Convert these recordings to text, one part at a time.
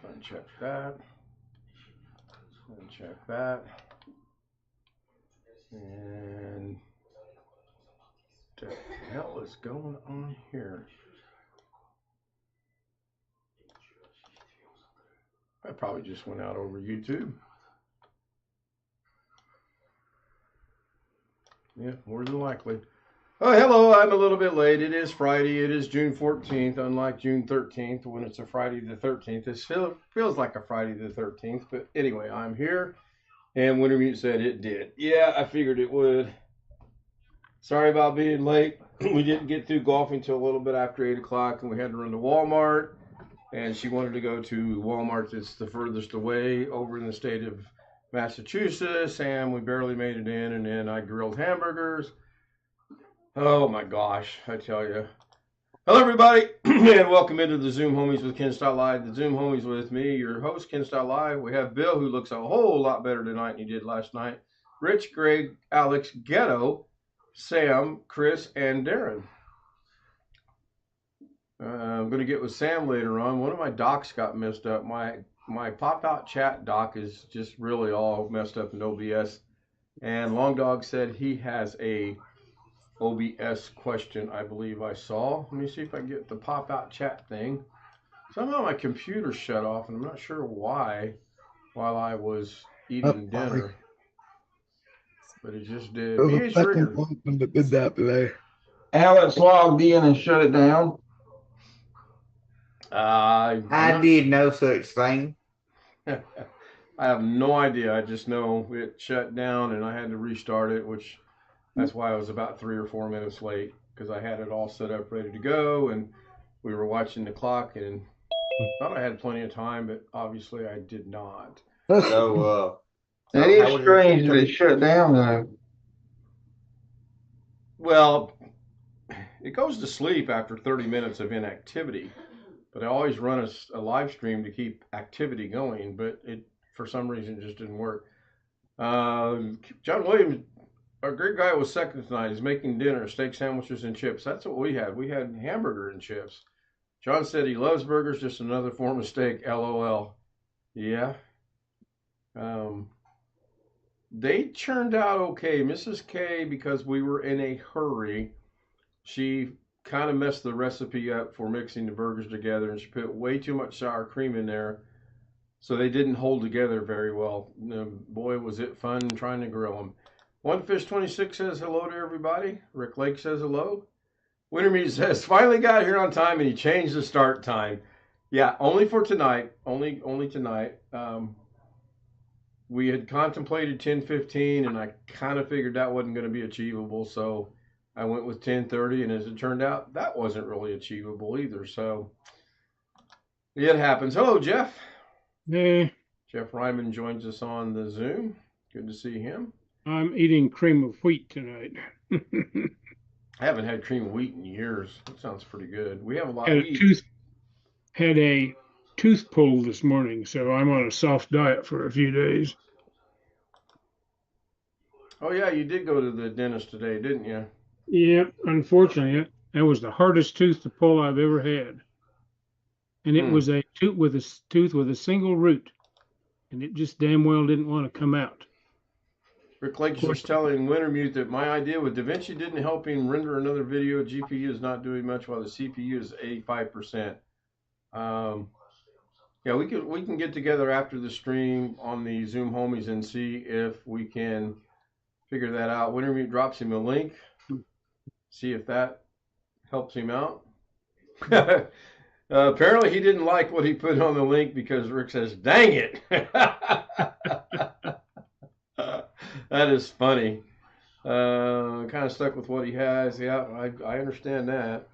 Uncheck that. Uncheck that. And what the hell is going on here? I probably just went out over YouTube. Yeah, more than likely. Oh, hello, I'm a little bit late. It is Friday. It is June 14th, unlike June 13th when it's a Friday the 13th. It feels like a Friday the 13th, but anyway, I'm here, and Wintermute said it did. Yeah, I figured it would. Sorry about being late. We didn't get through golfing until a little bit after 8 o'clock, and we had to run to Walmart, and she wanted to go to Walmart that's the furthest away over in the state of Massachusetts, and we barely made it in, and then I grilled hamburgers. Oh my gosh, I tell you. Hello everybody, and welcome into the Zoom Homies with Ken Style Live. The Zoom Homies with me, your host, Ken Style Live. We have Bill, who looks a whole lot better tonight than he did last night. Rich, Greg, Alex, Ghetto, Sam, Chris, and Darren. I'm going to get with Sam later on. One of my docs got messed up. My pop-out chat doc is just really all messed up in OBS. And Long Dog said he has a OBS question, I believe I saw. Let me see if I can get the pop-out chat thing. Somehow my computer shut off, and I'm not sure why while I was eating dinner. But it just did. BH Rigger. That did that today. Alex logged in and shut it down. I did no such thing. I have no idea. I just know it shut down, and I had to restart it, which... That's why I was about 3 or 4 minutes late, because I had it all set up ready to go, and we were watching the clock, and thought I had plenty of time, but obviously I did not. So, that is strange that it shut down, though. Well, it goes to sleep after 30 minutes of inactivity, but I always run a live stream to keep activity going, but it, for some reason, just didn't work. John Williams... Our great guy was second tonight. He's making dinner, steak sandwiches and chips. That's what we had. We had hamburger and chips. John said he loves burgers, just another form of steak. LOL. Yeah. They turned out okay. Mrs. K, because we were in a hurry, she kind of messed the recipe up for mixing the burgers together, and she put way too much sour cream in there, so they didn't hold together very well. Boy, was it fun trying to grill them. OneFish26 says hello to everybody. Rick Lake says hello. Wintermute says finally got here on time, and he changed the start time. Yeah, only for tonight. Only tonight. We had contemplated 10:15, and I kind of figured that wasn't going to be achievable, so I went with 10:30, and as it turned out, that wasn't really achievable either. So it happens. Hello, Jeff. Hey. Jeff Ryman joins us on the Zoom. Good to see him. I'm eating cream of wheat tonight. I haven't had cream of wheat in years. That sounds pretty good. We have a lot Had of a wheat. Had a tooth pull this morning, so I'm on a soft diet for a few days. Oh, yeah, you did go to the dentist today, didn't you? Yeah, unfortunately, that was the hardest tooth to pull I've ever had. And it was a tooth with a single root, and it just damn well didn't want to come out. Rick Lake was telling Wintermute that my idea with DaVinci didn't help him render another video. GPU is not doing much while the CPU is 85%. Yeah, we can get together after the stream on the Zoom Homies and see if we can figure that out. Wintermute drops him a link. See if that helps him out. Apparently he didn't like what he put on the link because Rick says, dang it. That is funny. Kind of stuck with what he has. Yeah, I understand that.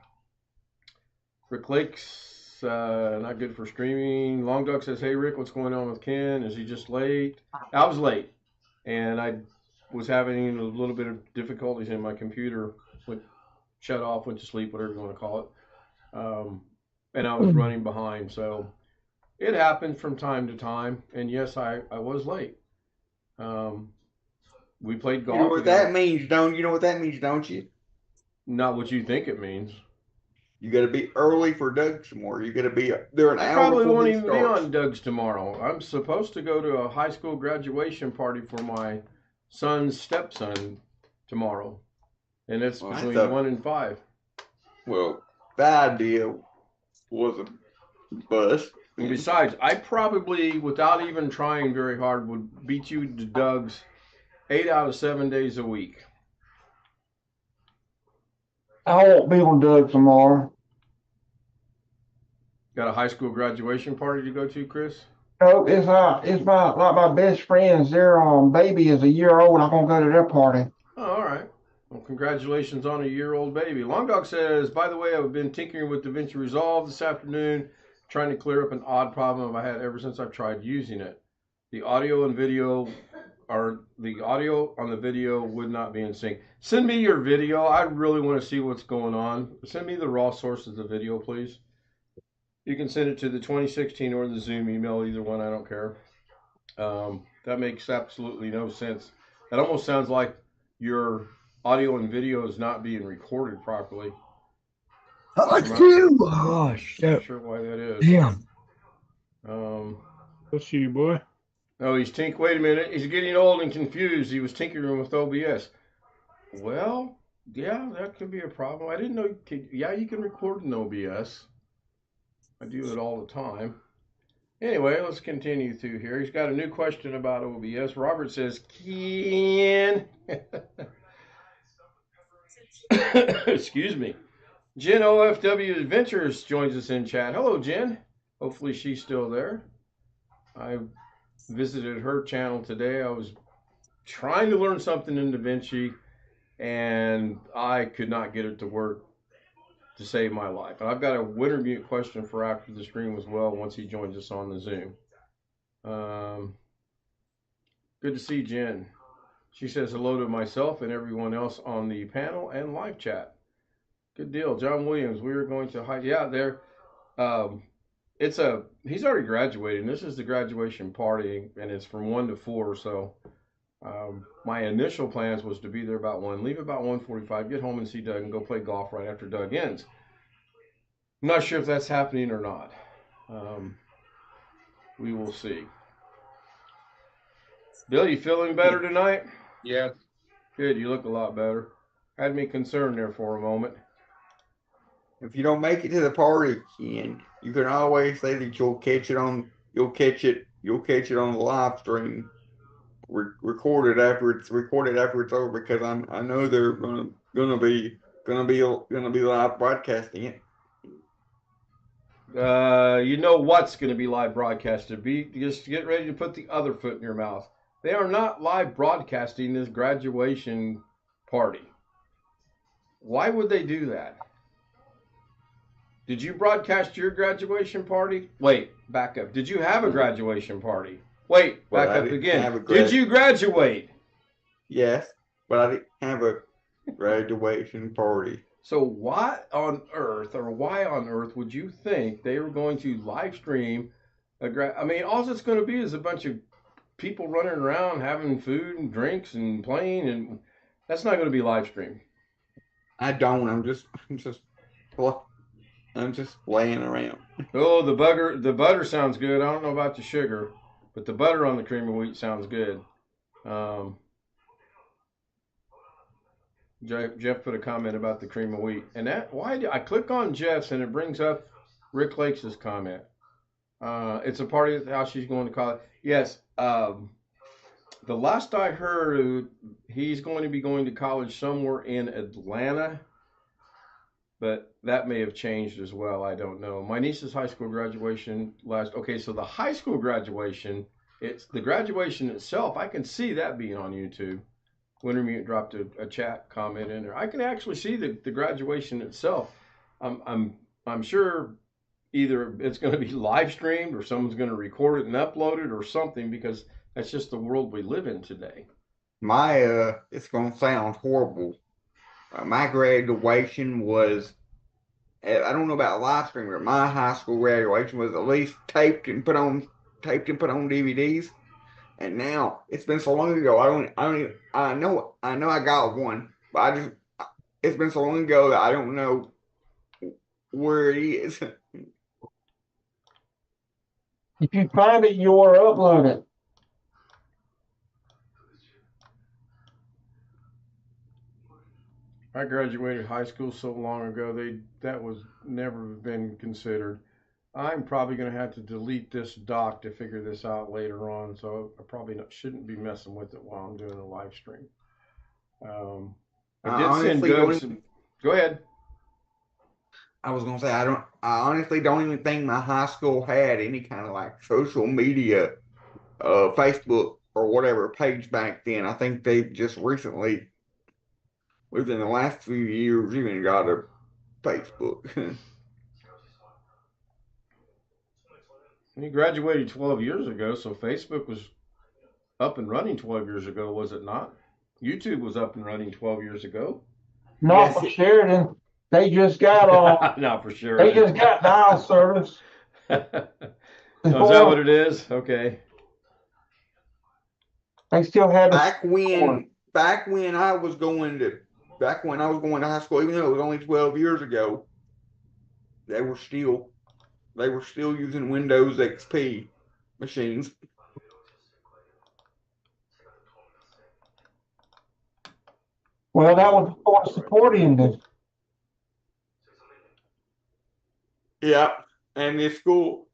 Rick Lake's not good for streaming. Long Dog says, hey, Rick, what's going on with Ken? Is he just late? I was late, and I was having a little bit of difficulties in my computer. Shut off, went to sleep, whatever you want to call it. And I was running behind. So it happens from time to time. And yes, I was late. We played golf. You know what that means, don't you? Know what that means, don't you? Not what you think it means. You got to be early for Doug's tomorrow. You got to be there an I hour probably before won't he even starts. be on Doug's tomorrow. I'm supposed to go to a high school graduation party for my son's stepson tomorrow, and it's Well, between 1 and 5. Well, the idea was a bust. And besides, I probably, without even trying very hard, would beat you to Doug's 8 out of 7 days a week. I won't be on Doug tomorrow. Got a high school graduation party to go to, Chris? No, it's my best friends. Their baby is a year old. I'm gonna go to their party. Oh, all right. Well, congratulations on a year-old baby. Long Dog says, by the way, I've been tinkering with DaVinci Resolve this afternoon, trying to clear up an odd problem I've had ever since I've tried using it. The audio and video the audio on the video would not be in sync. Send me your video. I really want to see what's going on. Send me the raw source of the video, please. You can send it to the 2016 or the Zoom email, either one, I don't care. That makes absolutely no sense. That almost sounds like your audio and video is not being recorded properly. Oh, shit. Not sure why that is. Damn. That's you, boy. Oh, wait a minute. He's getting old and confused. He was tinkering with OBS. Well, yeah, that could be a problem. I didn't know you can record in OBS. I do it all the time. Anyway, let's continue through here. He's got a new question about OBS. Robert says, Ken. Excuse me. Jen OFW Adventures joins us in chat. Hello, Jen. Hopefully she's still there. I visited her channel today. I was trying to learn something in DaVinci, and I could not get it to work to save my life. And I've got a winter mute question for after the stream as well once he joins us on the Zoom. Good to see Jen. She says hello to myself and everyone else on the panel and live chat. Good deal. John Williams, we are going to hide. Yeah, there. He's already graduated. This is the graduation party, and it's from 1 to 4. So my initial plans was to be there about 1, leave about 1:45, get home and see Doug, and go play golf right after Doug ends. I'm not sure if that's happening or not. We will see. Bill, you feeling better tonight? Yes. Good. You look a lot better. Had me concerned there for a moment. If you don't make it to the party, Ken, you can always say that you'll catch it on the live stream, recorded after it's over, because I know they're gonna be live broadcasting it. You know what's going to be live broadcasted. Just get ready to put the other foot in your mouth. They are not live broadcasting this graduation party. Why would they do that? Did you broadcast your graduation party? Wait, back up. Did you have a graduation party? Wait, back up again. Did you graduate? Yes, but I didn't have a graduation party. So why on earth would you think they were going to live stream all it's going to be is a bunch of people running around having food and drinks and playing, and that's not going to be live streamed. I don't. I'm just playing around. Oh, the butter sounds good. I don't know about the sugar, but the butter on the cream of wheat sounds good. Jeff put a comment about the cream of wheat, and I click on Jeff's and it brings up Rick Lakes' comment. It's a party at the house she's going to college. Yes. The last I heard, he's going to be going to college somewhere in Atlanta, but that may have changed as well. I don't know. My niece's high school graduation so the high school graduation, it's the graduation itself. I can see that being on YouTube. Wintermute dropped a chat comment in there. I can actually see the graduation itself. I'm sure either it's going to be live streamed or someone's going to record it and upload it or something, because that's just the world we live in today. It's going to sound horrible. My graduation was, I don't know about live stream, but my high school graduation was at least taped and put on DVDs. And now it's been so long ago. I know I got one, but it's been so long ago that I don't know where it is. If you find it, you are upload it. I graduated high school so long ago, that was never been considered. I'm probably going to have to delete this doc to figure this out later on, so I probably shouldn't be messing with it while I'm doing a live stream. I did send Doug some. Go ahead. I was gonna say I honestly don't even think my high school had any kind of like social media, Facebook or whatever page back then. I think they've just recently, within the last few years, even got a Facebook. He graduated 12 years ago, so Facebook was up and running 12 years ago, was it not? YouTube was up and running 12 years ago. Not for Sheridan. They just got not for sure. They just got dial service. Oh, is that what it is? Okay. They still have back when I was going to high school, even though it was only 12 years ago, they were still using Windows XP machines. Well, that was before supporting this. Yeah, and the schools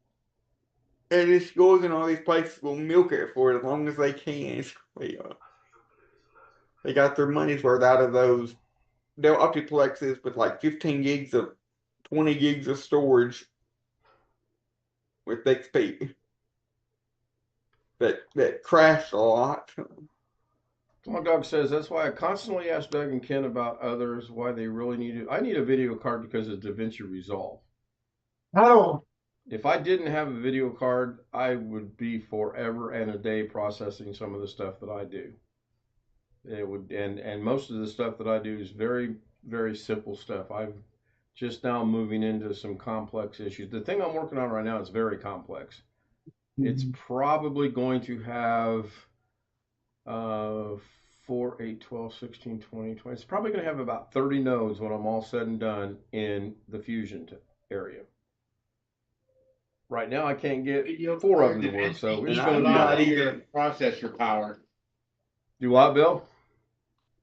and all these places will milk it for as long as they can. They got their money's worth out of those Dell Optiplexes with like 20 gigs of storage with XP that crashed a lot. My dog says that's why I constantly ask Doug and Ken about others, why they really need it. I need a video card because of DaVinci Resolve. Oh. If I didn't have a video card, I would be forever and a day processing some of the stuff that I do. It would, and most of the stuff that I do is very, very simple stuff. I'm just now moving into some complex issues. The thing I'm working on right now is very complex. It's probably going to have 4, 8, 12, 16, 20, 20. It's probably going to have about 30 nodes when I'm all said and done in the Fusion area. Right now, I can't get 4 of them to work, so it's going to be not even processor power. Do what, Bill?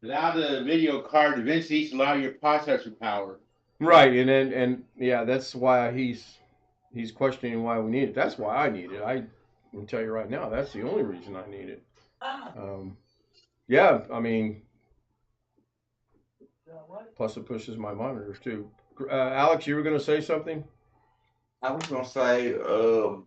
Allow the video card DaVinci to allow your processor power. Right, and yeah, that's why he's questioning why we need it. That's why I need it. I can tell you right now, that's the only reason I need it. Yeah, I mean, plus it pushes my monitors too. Alex, you were going to say something? I was going to say, the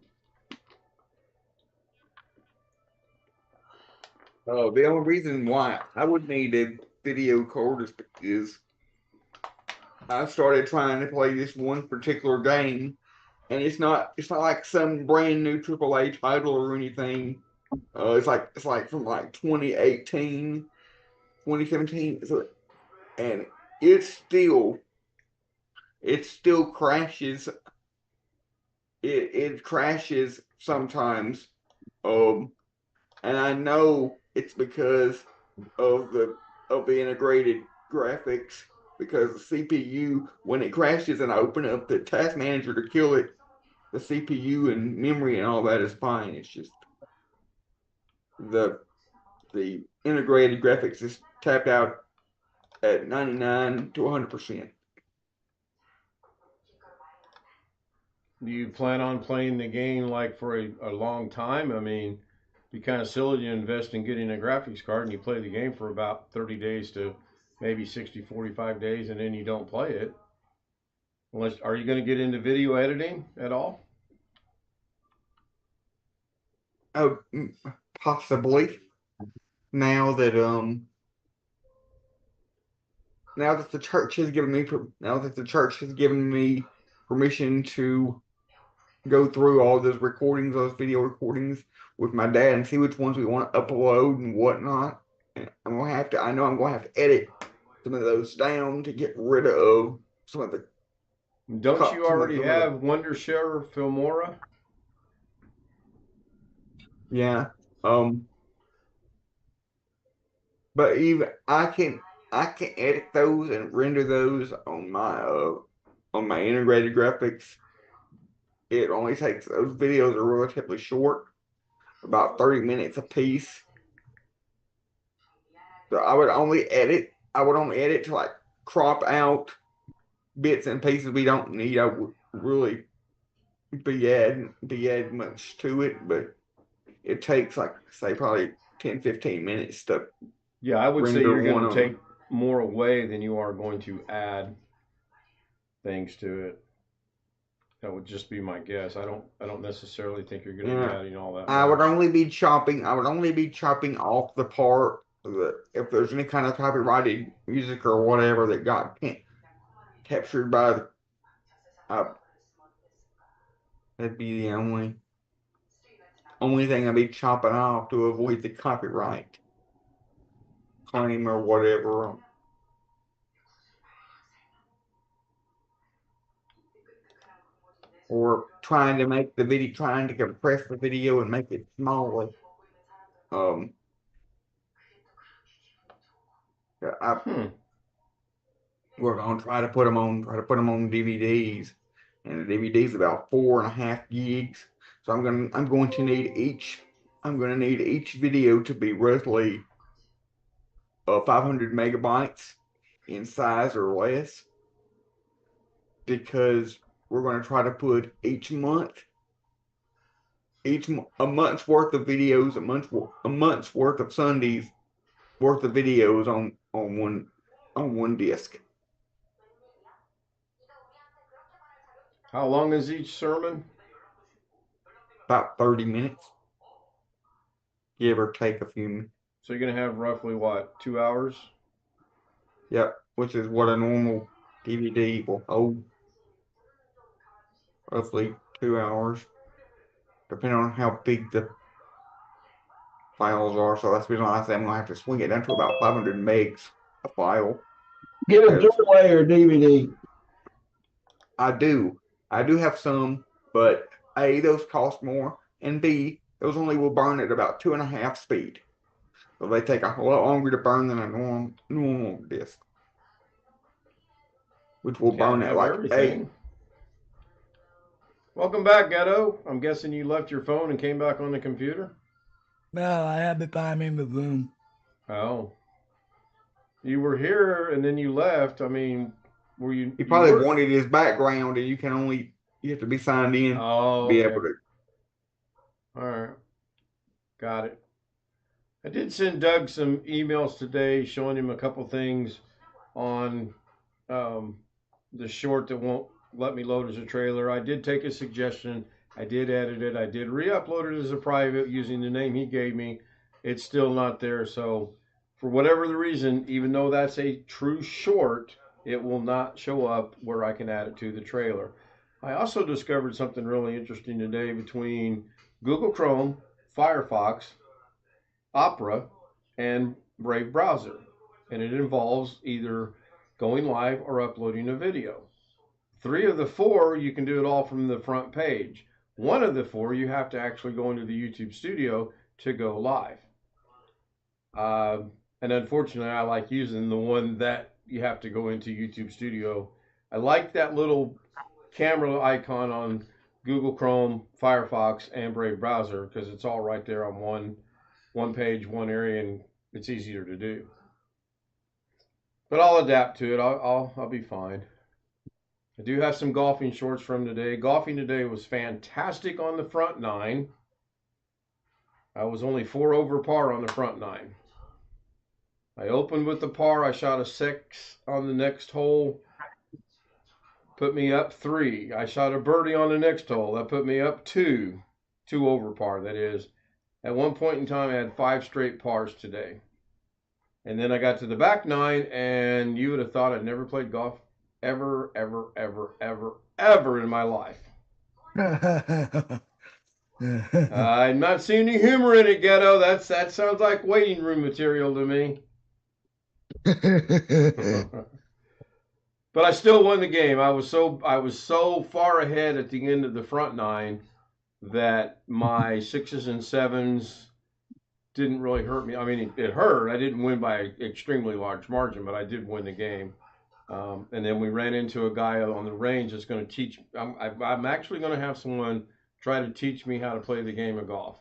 only reason why I would need a video card is because I started trying to play this one particular game, and it's not like some brand new AAA title or anything. It's like from like 2018, 2017, and it still crashes. It crashes sometimes, and I know it's because of the integrated graphics, because the CPU, when it crashes and I open up the task manager to kill it, the CPU and memory and all that is fine. It's just the integrated graphics is tapped out at 99 to 100%. Do you plan on playing the game like for a long time? I mean, it'd be kind of silly to invest in getting a graphics card and you play the game for about 30 days to maybe 60, 45 days and then you don't play it. Unless, are you going to get into video editing at all? Oh, possibly. Now that the church has given me permission to go through all those video recordings with my dad and see which ones we want to upload and whatnot. And I know I'm gonna have to edit some of those down to get rid of some of the. Don't you already have Wondershare Filmora? Yeah. But even I can edit those and render those on my on my integrated graphics, it only takes, those videos are relatively short, about 30 minutes a piece. So I would only edit to like crop out bits and pieces we don't need. I would really be adding much to it, but it takes like say probably 10, 15 minutes to Yeah, I would say render you're one going of to take them. more away than you are going to add things to it. That would just be my guess. I don't necessarily think you're going to be Yeah. adding all that I would much. only be chopping off the part that if there's any kind of copyrighted music or whatever that got captured by the, uh, that'd be the only thing I'd be chopping off to avoid the copyright claim or whatever. Or trying to compress the video and make it smaller. I, Hmm. we're gonna try to put them on DVDs, and the DVD's about 4.5 gigs. So I'm going to need each video to be roughly 500 megabytes in size or less, because we're going to try to put a month's worth of videos, a month's worth of Sundays worth of videos on one disc. How long is each sermon? About 30 minutes, give or take a few minutes. So you're going to have roughly what, 2 hours? Yep, which is what a normal DVD will hold, roughly 2 hours, depending on how big the files are. So that's the reason why I say I'm gonna have to swing it down to about 500 megs a file. Get a Because Blu-ray or DVD. I do, I do have some, but A, those cost more, and B, those only will burn at about 2.5 speed. So they take a lot longer to burn than a normal disc, which will Can't burn at have like 8. everything. Welcome back, Ghetto. I'm guessing you left your phone and came back on the computer? No, I have the time in the room. Oh. You were here and then you left. I mean, were you He you probably were wanted his background, and you have to be signed in to Oh, be okay. able to. All right. Got it. I did send Doug some emails today showing him a couple things on the short that won't let me load as a trailer. I did take a suggestion. I did edit it. I did re-upload it as a private using the name he gave me. It's still not there. So for whatever the reason, even though that's a true short, it will not show up where I can add it to the trailer. I also discovered something really interesting today between Google Chrome, Firefox, Opera, and Brave browser. And it involves either going live or uploading a video. 3 of the 4, you can do it all from the front page. 1 of the 4, you have to actually go into the YouTube studio to go live. And unfortunately, I like using the one that you have to go into YouTube studio. I like that little camera icon on Google Chrome, Firefox, and Brave browser because it's all right there on one page, one area, and it's easier to do. But I'll adapt to it. I'll be fine. I do have some golfing shorts from today. Golfing today was fantastic on the front 9. I was only 4 over par on the front 9. I opened with the par. I shot a 6 on the next hole. Put me up 3. I shot a birdie on the next hole. That put me up 2. 2 over par, that is. At one point in time, I had 5 straight pars today. And then I got to the back 9, and you would have thought I'd never played golf ever in my life. I'm not seeing any humor in it, Ghetto. That sounds like waiting room material to me. But I still won the game. I was so far ahead at the end of the front 9 that my 6s and 7s didn't really hurt me. I mean, it hurt. I didn't win by an extremely large margin, but I did win the game. And then we ran into a guy on the range that's going to teach. I'm actually going to have someone try to teach me how to play the game of golf.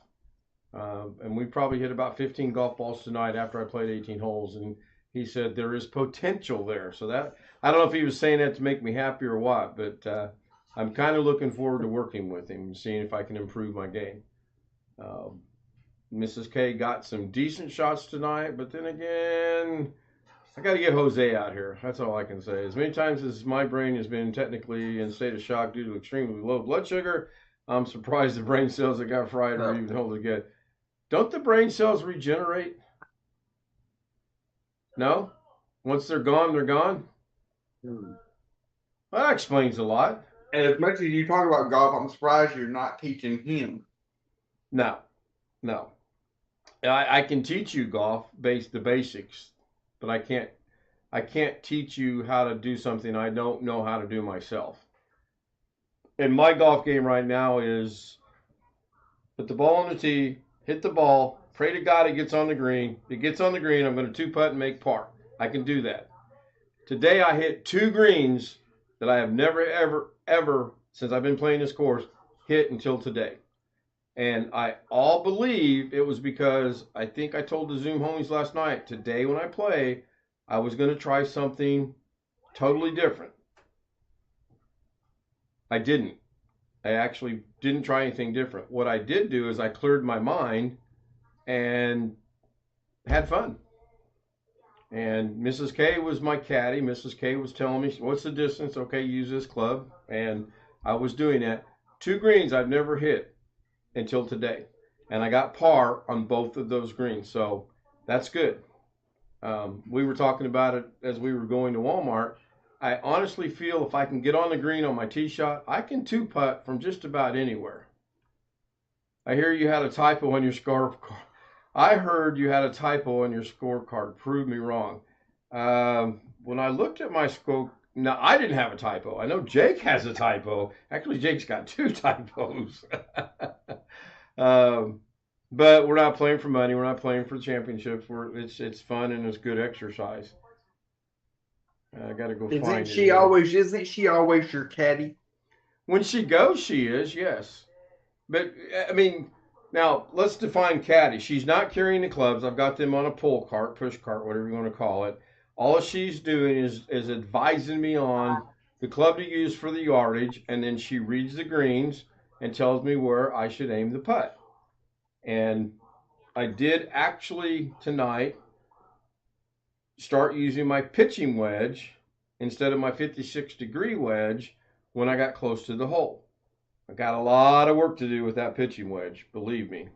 And we probably hit about 15 golf balls tonight after I played 18 holes. And he said there is potential there. So that, I don't know if he was saying that to make me happy or what, but I'm kind of looking forward to working with him and seeing if I can improve my game. Mrs. K got some decent shots tonight, but then again, I got to get Jose out here. That's all I can say. As many times as my brain has been technically in state of shock due to extremely low blood sugar, I'm surprised the brain cells that got fried are even holding good. Don't the brain cells regenerate? No? Once they're gone, they're gone? That explains a lot. And as much as you talk about golf, I'm surprised you're not teaching him. No. I can teach you golf, the basics, but I can't teach you how to do something I don't know how to do myself. And my golf game right now is put the ball on the tee, hit the ball, pray to God it gets on the green. If it gets on the green, I'm going to two-putt and make par. I can do that. Today I hit 2 greens that I have never, ever, since I've been playing this course, hit until today. And I all believe it was because I think I told the Zoom homies last night, today when I play, I was going to try something totally different. I didn't. I actually didn't try anything different. What I did do is I cleared my mind and had fun. And Mrs. K was my caddy. Mrs. K was telling me, what's the distance? Okay, use this club. And I was doing that. 2 greens I've never hit until today. And I got par on both of those greens. So that's good. We were talking about it as we were going to Walmart. I honestly feel if I can get on the green on my tee shot, I can 2-putt from just about anywhere. I hear you had a typo on your scorecard. I heard you had a typo on your scorecard. Prove me wrong. When I looked at my score, no, I didn't have a typo. I know Jake has a typo. Actually, Jake's got 2 typos. But we're not playing for money. We're not playing for championships. It's fun and it's good exercise. I got to go find it. Isn't she always your caddy? When she goes, she is, yes. But, I mean, now, let's define caddy. She's not carrying the clubs. I've got them on a pull cart, push cart, whatever you want to call it. All she's doing is advising me on the club to use for the yardage, and then she reads the greens and tells me where I should aim the putt. And I did actually tonight start using my pitching wedge instead of my 56-degree wedge when I got close to the hole. I got a lot of work to do with that pitching wedge, believe me.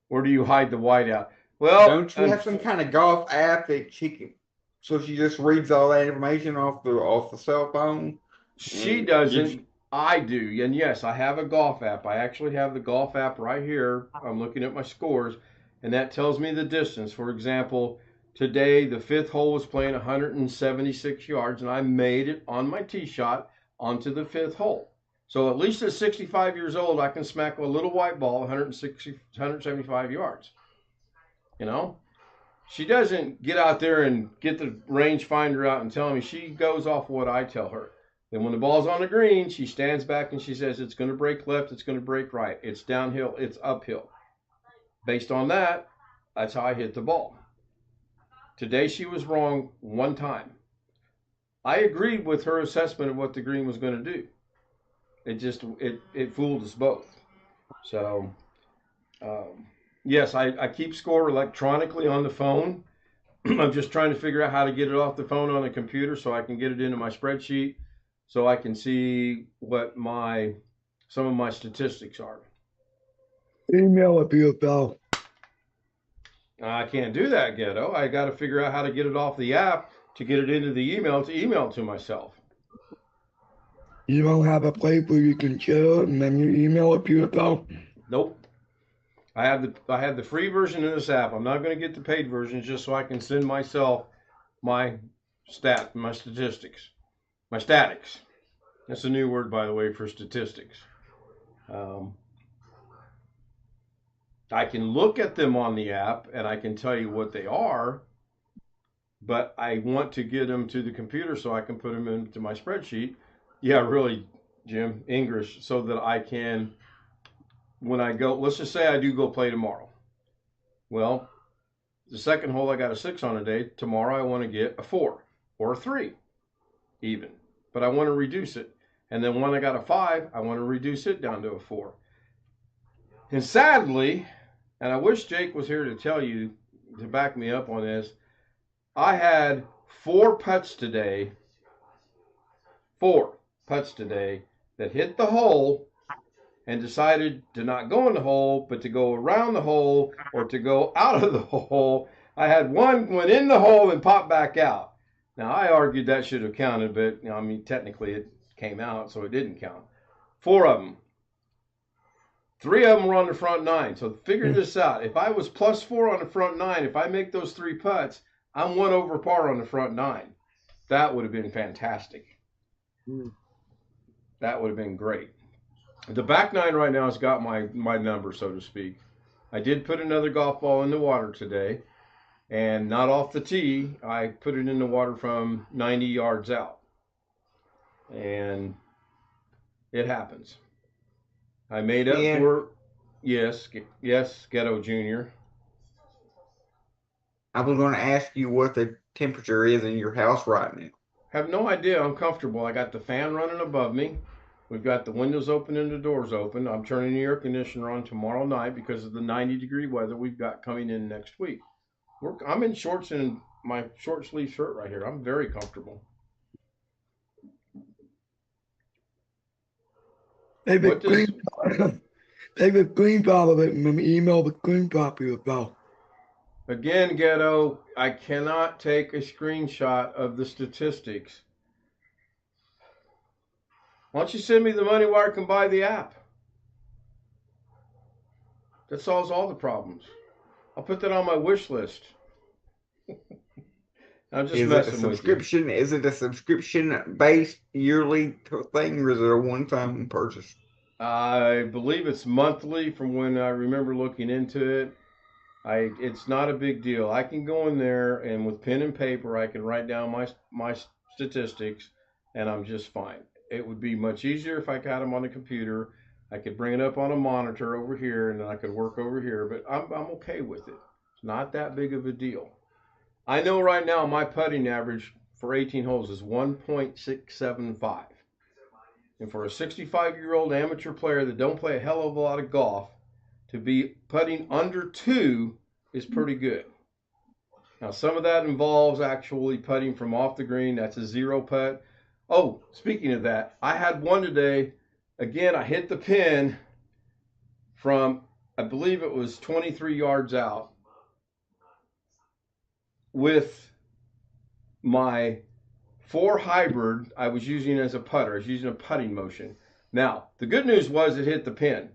Where do you hide the whiteout? Well, don't you have some kind of golf app that she can, so she just reads all that information off the cell phone? She doesn't. I do. And yes, I have a golf app. I actually have the golf app right here. I'm looking at my scores, and that tells me the distance. For example, today the 5th hole was playing 176 yards, and I made it on my tee shot onto the 5th hole. So at least at 65 years old, I can smack a little white ball 175 yards. You know? She doesn't get out there and get the rangefinder out and tell me. She goes off what I tell her. Then when the ball's on the green, she stands back and she says, it's going to break left, it's going to break right. It's downhill, it's uphill. Based on that, that's how I hit the ball. Today she was wrong 1 time. I agreed with her assessment of what the green was going to do. It fooled us both. So, yes, I keep score electronically on the phone. I'm just trying to figure out how to get it off the phone on the computer so I can get it into my spreadsheet so I can see what some of my statistics are. Email it, PFL. I can't do that, Ghetto. I got to figure out how to get it off the app to get it into the email to email it to myself. You don't have a place where you can share it and then you email it, PFL? Nope. I have the free version of this app. I'm not going to get the paid version just so I can send myself my statistics. My statics. That's a new word, by the way, for statistics. I can look at them on the app and I can tell you what they are, but I want to get them to the computer so I can put them into my spreadsheet. Yeah, really, Jim, English, so that I can, when I go, let's just say I do go play tomorrow. Well, the second hole I got a 6 on today. Tomorrow I want to get a 4 or a 3 even, but I want to reduce it. And then when I got a 5, I want to reduce it down to a 4. And sadly, and I wish Jake was here to tell you, to back me up on this, I had 4 putts today, 4 putts today that hit the hole and decided to not go in the hole, but to go around the hole or to go out of the hole. I had one went in the hole and popped back out. Now, I argued that should have counted, but I mean, technically it came out, so it didn't count. 4 of them. 3 of them were on the front 9. So figure this out. If I was +4 on the front 9, if I make those 3 putts, I'm 1 over par on the front 9. That would have been fantastic. That would have been great. The back 9 right now has got my number, so to speak. I did put another golf ball in the water today, and not off the tee. I put it in the water from 90 yards out. And it happens. I made up for, yes, Ghetto Jr. I was going to ask you what the temperature is in your house right now. Have no idea. I'm comfortable. I got the fan running above me. We've got the windows open and the doors open. I'm turning the air conditioner on tomorrow night because of the 90-degree weather we've got coming in next week. I'm in shorts and my short sleeve shirt right here. I'm very comfortable. David Greenfather, email the Greenfather about. Again, Ghetto, I cannot take a screenshot of the statistics. Why don't you send me the money where I can buy the app? That solves all the problems. I'll put that on my wish list. I'm just messing with you. Is it a subscription-based yearly thing, or is it a one-time purchase? I believe it's monthly from when I remember looking into it. It's not a big deal. I can go in there and with pen and paper, I can write down my statistics, and I'm just fine. It would be much easier if I got them on the computer. I could bring it up on a monitor over here, and then I could work over here. But I'm okay with it. It's not that big of a deal. I know right now my putting average for 18 holes is 1.675. And for a 65-year-old amateur player that don't play a hell of a lot of golf, to be putting under 2 is pretty good. Now, some of that involves actually putting from off the green. That's a 0 putt. Oh, speaking of that, I had one today. Again, I hit the pin from, I believe it was 23 yards out with my 4 hybrid I was using as a putter. I was using a putting motion. Now, the good news was it hit the pin.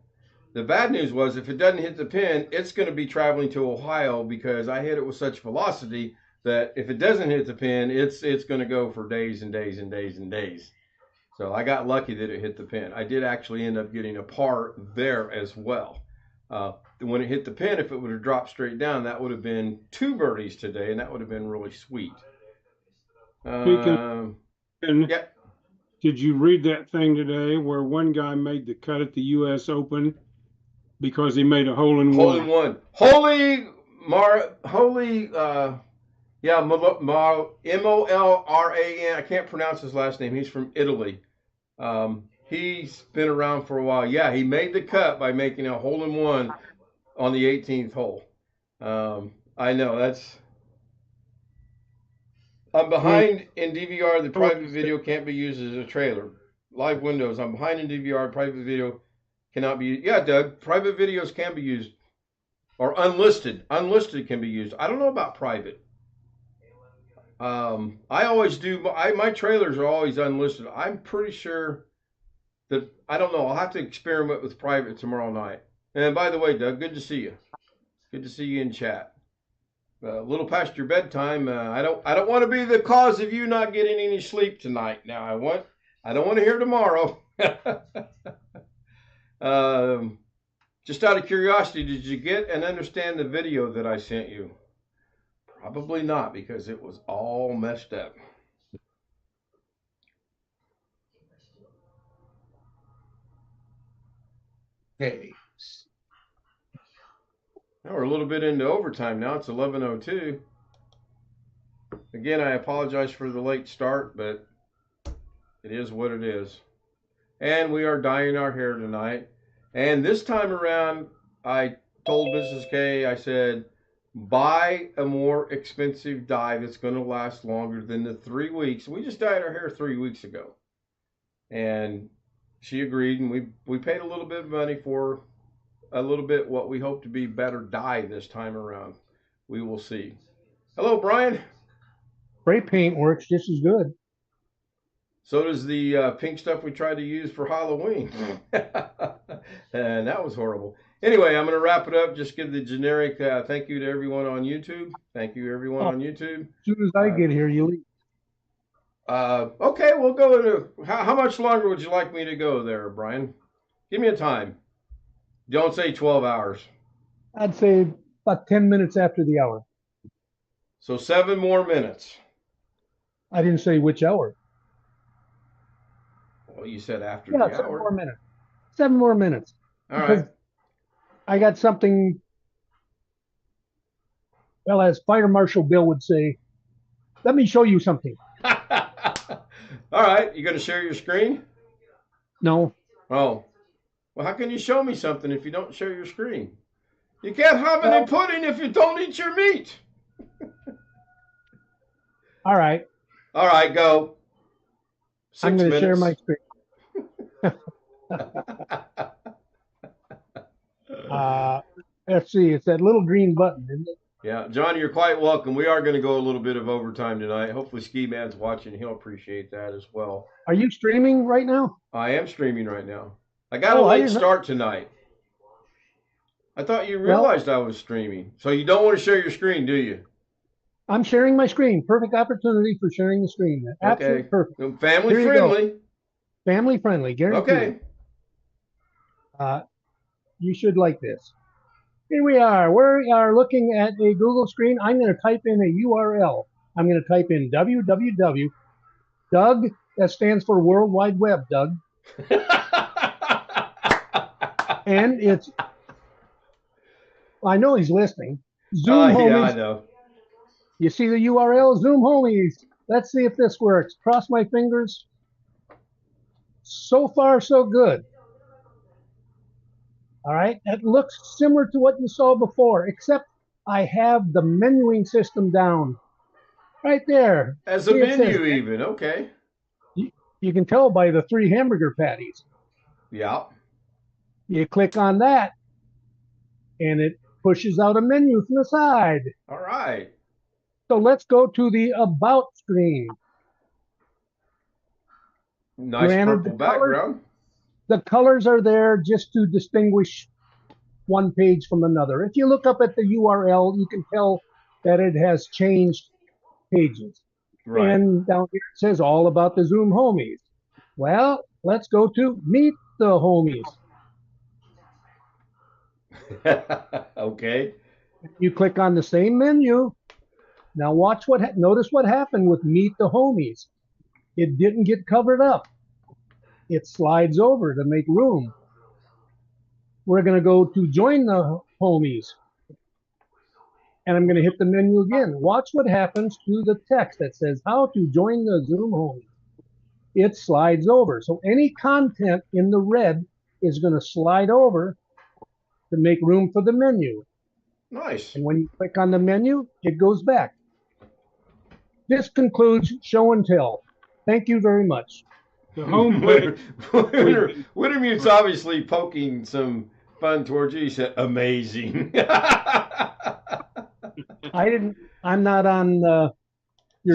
The bad news was if it doesn't hit the pin, it's going to be traveling to Ohio because I hit it with such velocity that if it doesn't hit the pin, it's going to go for days and days and days and days. So I got lucky that it hit the pin. I did actually end up getting a par there as well. When it hit the pin, if it would have dropped straight down, that would have been 2 birdies today, and that would have been really sweet. Yeah. Did you read that thing today where one guy made the cut at the U.S. Open because he made a hole-in-one? Molan. I can't pronounce his last name. He's from Italy. He's been around for a while. Yeah, he made the cut by making a hole-in-one on the 18th hole. I know, I'm behind in DVR. The private video can't be used as a trailer. Live windows. I'm behind in DVR. Private video cannot be used. Yeah, Doug, private videos can be used. Or unlisted. Unlisted can be used. I don't know about private. I always do. My trailers are always unlisted. I'm pretty sure that, I don't know. I'll have to experiment with private tomorrow night. And by the way, Doug, good to see you. Good to see you in chat. A little past your bedtime. I don't want to be the cause of you not getting any sleep tonight. Now I don't want to hear tomorrow. Just out of curiosity, did you get and understand the video that I sent you? Probably not, because it was all messed up. Okay. Now we're a little bit into overtime now. It's 11:02. Again, I apologize for the late start, but it is what it is. And we are dyeing our hair tonight. And this time around, I told Mrs. K, I said, buy a more expensive dye that's going to last longer than the 3 weeks. We just dyed our hair 3 weeks ago. And she agreed, and we paid a little bit of money for a little bit what we hope to be better dye this time around. We will see. Hello, Brian. Spray paint works just as good. So does the pink stuff we tried to use for Halloween. And that was horrible. Anyway, I'm going to wrap it up. Just give the generic thank you to everyone on YouTube. Thank you, everyone on YouTube. As soon as I get here, you leave. Okay, we'll go into... How much longer would you like me to go there, Brian? Give me a time. Don't say 12 hours. I'd say about 10 minutes after the hour. So 7 more minutes. I didn't say which hour. Well, you said after Yeah, the 7 hour. more minutes. 7 more minutes. All Because right. I got something, well, as Fire Marshal Bill would say, let me show you something. All right. You going to share your screen? No. Oh. Well, how can you show me something if you don't share your screen? You can't have any pudding if you don't eat your meat. All right. All right, go. 6 I'm going to share my minutes. screen. Let's see. It's that little green button, isn't it? Yeah, John, you're quite welcome. We are going to go a little bit of overtime tonight. Hopefully Ski Man's watching. He'll appreciate that as well. Are you streaming right now? I am streaming right now. I got a Oh, I late didn't know. start tonight. I thought you realized I was streaming. So you don't want to share your screen, do you? I'm sharing my screen. Perfect opportunity for sharing the screen. Absolutely Okay. perfect. Family Here you go. friendly. Family friendly, guaranteed. Okay. You should like this. Here we are. We are looking at a Google screen. I'm going to type in a URL. I'm going to type in www. Doug, that stands for World Wide Web, Doug. And it's, I know he's listening. Zoom Yeah, Homies. I know. You see the URL? Zoom Homies. Let's see if this works. Cross my fingers. So far, so good. All right. It looks similar to what you saw before, except I have the menuing system down. Right there. As a See, it says- menu even. Okay. You can tell by the 3 hamburger patties. Yeah. You click on that, and it pushes out a menu from the side. All right. So let's go to the About screen. Nice Granted, purple the color- background. The colors are there just to distinguish one page from another. If you look up at the URL, you can tell that it has changed pages. Right. And down here it says all about the Zoom Homies. Well, let's go to Meet the Homies. Okay. You click on the same menu. Now watch notice what happened with Meet the Homies. It didn't get covered up. It slides over to make room. We're going to go to Join the Homies. And I'm going to hit the menu again. Watch what happens to the text that says how to join the Zoom Homies. It slides over. So any content in the red is going to slide over to make room for the menu. Nice. And when you click on the menu, it goes back. This concludes show and tell. Thank you very much. The home page. Wintermute's obviously poking some fun towards you. He said, amazing. I'm not on your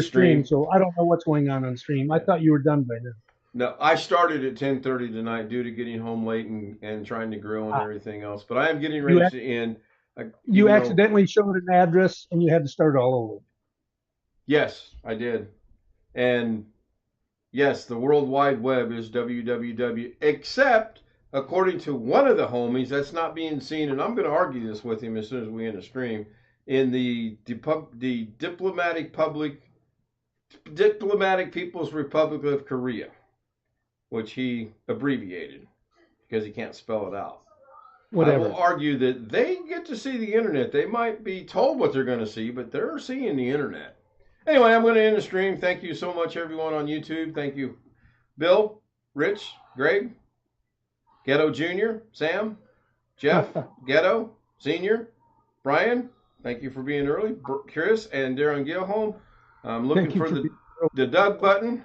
Stream. stream, so I don't know what's going on stream. I thought you were done by now. No, I started at 10:30 tonight due to getting home late and trying to grill and everything else. But I am getting ready to end. You accidentally showed an address and you had to start all over. Yes, I did. And yes, the World Wide Web is www, except according to one of the homies, that's not being seen, and I'm going to argue this with him as soon as we end the stream. in the Diplomatic People's Republic of Korea, which he abbreviated because he can't spell it out. I Whatever. will argue that they get to see the internet. They might be told what they're going to see, but they're seeing the internet. Anyway, I'm going to end the stream. Thank you so much, everyone on YouTube. Thank you, Bill, Rich, Greg, Ghetto Jr., Sam, Jeff, Ghetto, Senior, Brian. Thank you for being early. Chris and Darren Gilholm. I'm looking Thank you for for the Doug button.